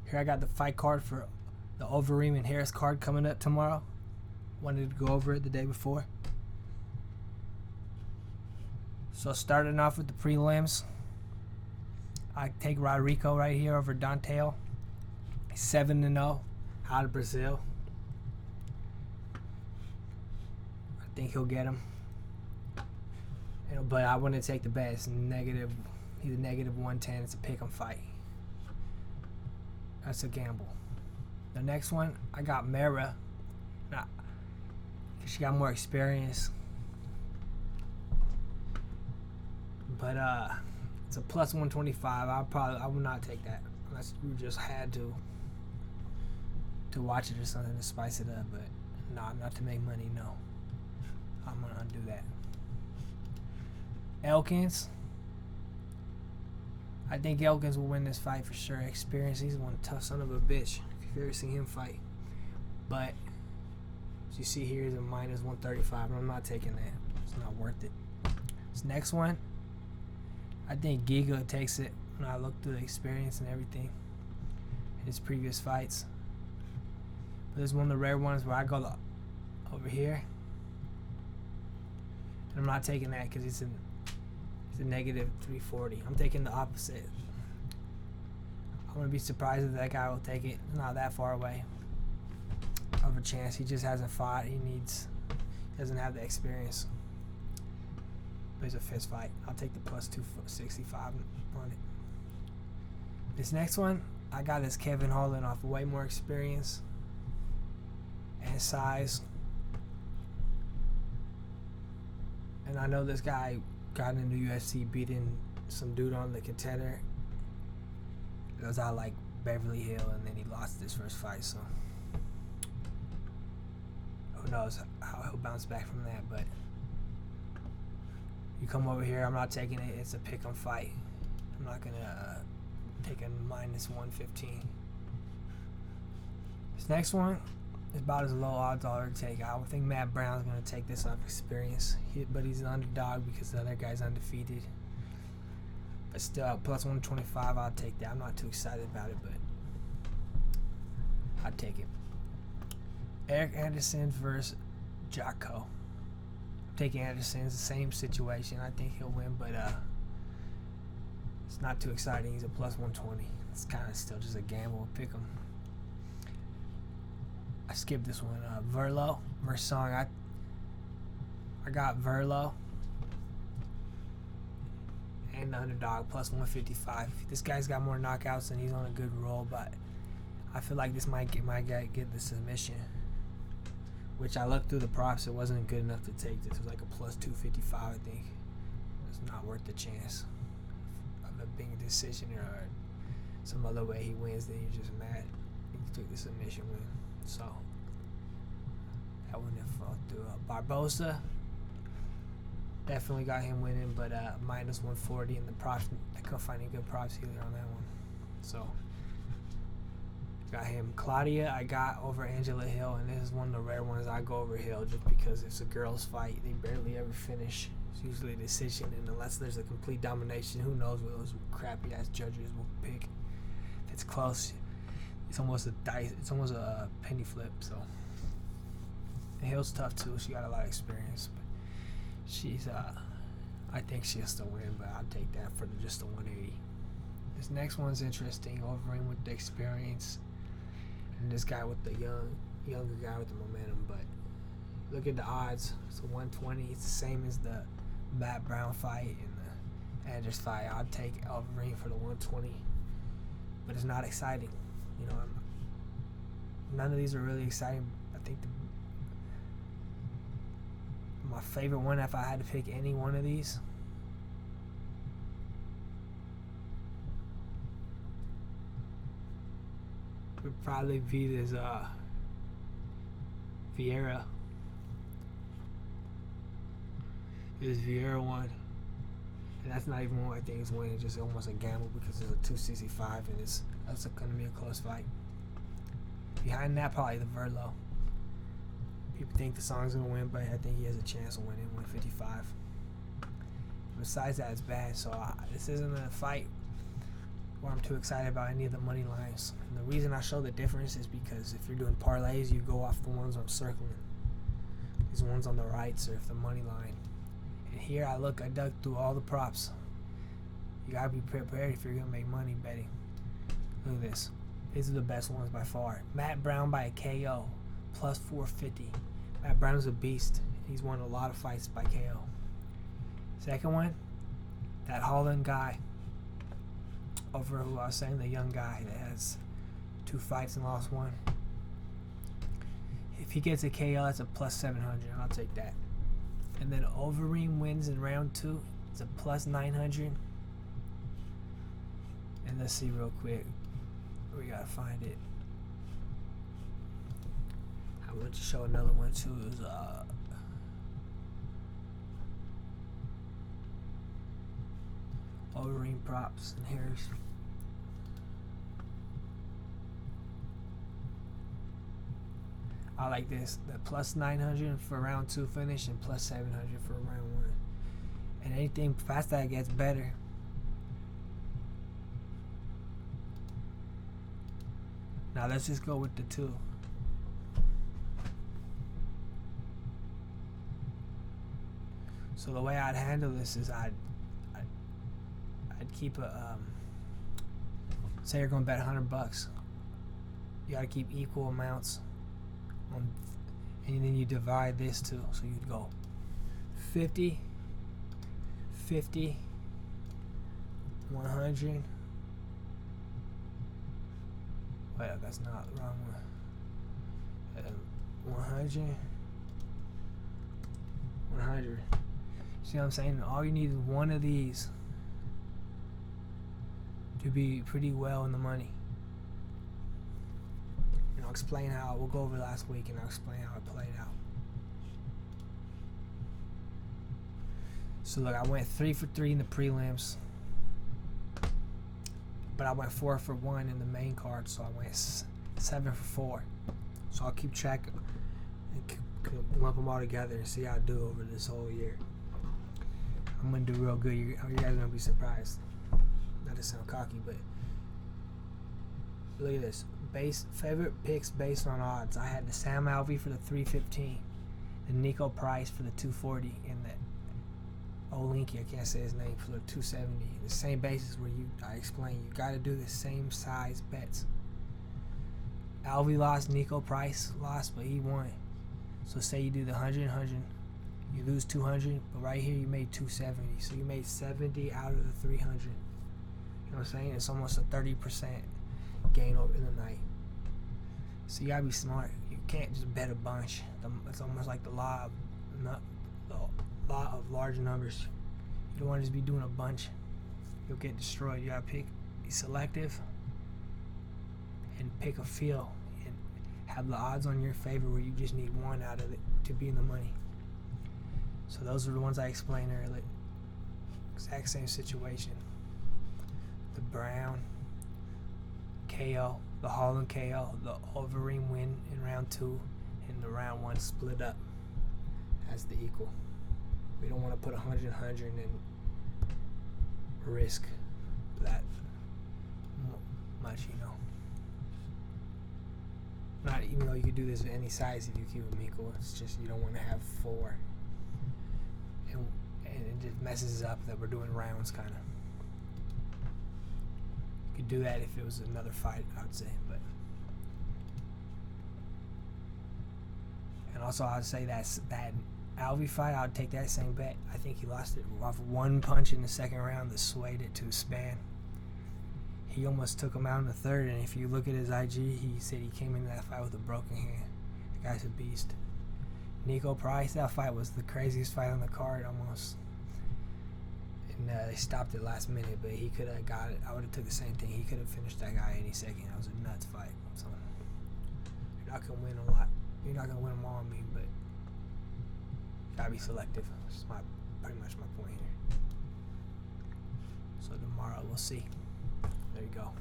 Here I got the fight card for the Overeem and Harris card coming up tomorrow. Wanted to go over it the day before. So starting off with the prelims, I take Rodrigo right here over Dante. 7-0 out of Brazil. I think he'll get him. But I want to take the bet. It's negative. He's a -110. It's a pick 'em fight. That's a gamble. The next one, I got Mara. Nah, cause she got more experience. But it's a +125. I would not take that unless you just had to watch it or something to spice it up. But nah, not to make money. No, I'm gonna undo that. Elkins. I think Elkins will win this fight for sure. Experience. He's one tough son of a bitch. If you've ever seen him fight. But as you see here is a -135, and I'm not taking that. It's not worth it. This next one, I think Giga takes it when I look through the experience and everything in his previous fights. But this is one of the rare ones where I go over here. And I'm not taking that because he's a -340. I'm taking the opposite. I'm going to be surprised if that guy will take it. Not that far away of a chance. He just hasn't fought. He doesn't have the experience. But it's a fist fight. I'll take the +265 on it. This next one, I got this Kevin Holland off way more experience and size. And I know this guy got into UFC beating some dude on the contender. It was out like Beverly Hill, and then he lost his first fight, so who knows how he'll bounce back from that. But you come over here, I'm not taking it. It's a pick 'em fight. I'm not gonna take a -115. This next one is about as low odds I'll ever take. I would think Matt Brown's gonna take this off experience, but he's an underdog because the other guy's undefeated. But still, at +125, I'll take that. I'm not too excited about it, but I'd take it. Eric Anderson versus Jocko. I'm taking Anderson. It's the same situation. I think he'll win, but it's not too exciting. He's a +120. It's kind of still just a gamble. Pick him. I skipped this one. Verlo versus Song. I got Verlo and the underdog +155. This guy's got more knockouts and he's on a good roll, but I feel like this might get the submission. Which I looked through the props, it wasn't good enough to take this. It was like a +255, I think. It's not worth the chance of it being a decision or some other way he wins. Then you're just mad. He took the submission win. So that wouldn't have fell through. Barbosa, definitely got him winning, but -140 in the props. I couldn't find any good props either on that one. So got him. Claudia, I got over Angela Hill, and this is one of the rare ones I go over Hill just because it's a girls' fight. They barely ever finish. It's usually a decision, and unless there's a complete domination, who knows what those crappy ass judges will pick. If it's close, it's almost a dice. It's almost a penny flip. So Hill's tough too. She got a lot of experience, but she's I think she'll still win, but I'll take that for just the 180. This next one's interesting. Overeem with the experience, and this guy with the younger guy with the momentum. But look at the odds. It's a 120. It's the same as the Matt Brown fight and the Andrews fight. I'll take Overeem for the 120, but it's not exciting. You know, none of these are really exciting. I think my favorite one, if I had to pick any one of these, would probably be this Vieira. This Vieira one. And that's not even one I think is winning. It's just almost a gamble because it's a 265 and that's going to be a close fight. Behind that, probably the Verlo. People think the Song's going to win, but I think he has a chance of winning 155. Besides that, it's bad. So this isn't a fight or I'm too excited about any of the money lines. And the reason I show the difference is because if you're doing parlays, you go off the ones I'm circling. These ones on the right serve the money line. And here I dug through all the props. You gotta be prepared if you're gonna make money betting. Look at this. These are the best ones by far. Matt Brown by a KO, plus 450. Matt Brown's a beast. He's won a lot of fights by KO. Second one, that Holland guy over who I was saying, the young guy that has 2 fights and lost 1. If he gets a KO, that's a plus 700. I'll take that. And then Overeem wins in round 2. It's a plus 900. And let's see real quick. We gotta find it. I want to show another one too. It was Overeem props, and here's I like this. The plus 900 for round 2 finish and plus 700 for round 1. And anything past that gets better. Now let's just go with the 2. So the way I'd handle this is I'd keep a say you're gonna bet $100. You gotta keep equal amounts on, and then you divide this too. So you'd go 50, 50, 100. Wait, that's not the wrong one. 100, 100. See what I'm saying? All you need is one of these to be pretty well in the money. And I'll explain how. We'll go over last week and I'll explain how it played out. So look, I went 3 for 3 in the prelims, but I went 4 for 1 in the main card, so I went 7 for 4. So I'll keep track and lump them all together and see how I do over this whole year. I'm gonna do real good. You guys are gonna be surprised. Not to sound cocky, but look at this. Favorite picks based on odds. I had the Sam Alvey for the 315, the Nico Price for the 240, and the Olinky, I can't say his name, for the 270. The same basis where I explained you got to do the same size bets. Alvey lost, Nico Price lost, but he won. So say you do the 100, 100, you lose 200, but right here you made 270. So you made 70 out of the 300. You know what I'm saying? It's almost a 30% gain over in the night. So you gotta be smart. You can't just bet a bunch. It's almost like the law of large numbers. You don't want to just be doing a bunch. You'll get destroyed. You gotta be selective and pick a field and have the odds on your favor where you just need one out of it to be in the money. So those are the ones I explained earlier. Exact same situation. The Brown KO, the Holland KO, the Overeem win in round 2, and the round 1 split up as the equal. We don't want to put 100, 100 and risk that much, you know. Not even though you could do this with any size if you keep them equal. It's just you don't want to have 4, and it just messes up that we're doing rounds kind of. You could do that if it was another fight, I would say, but. And also, I'd say that Alvey fight, I'd take that same bet. I think he lost it off one punch in the second round that swayed it to a span. He almost took him out in the third, and if you look at his IG, he said he came into that fight with a broken hand. The guy's a beast. Nico Price, that fight was the craziest fight on the card almost. And they stopped it last minute, but he could have got it. I would have took the same thing. He could have finished that guy any second. That was a nuts fight. So you're not going to win a lot. You're not going to win them all, I mean, but you got to be selective. That's pretty much my point here. So tomorrow we'll see. There you go.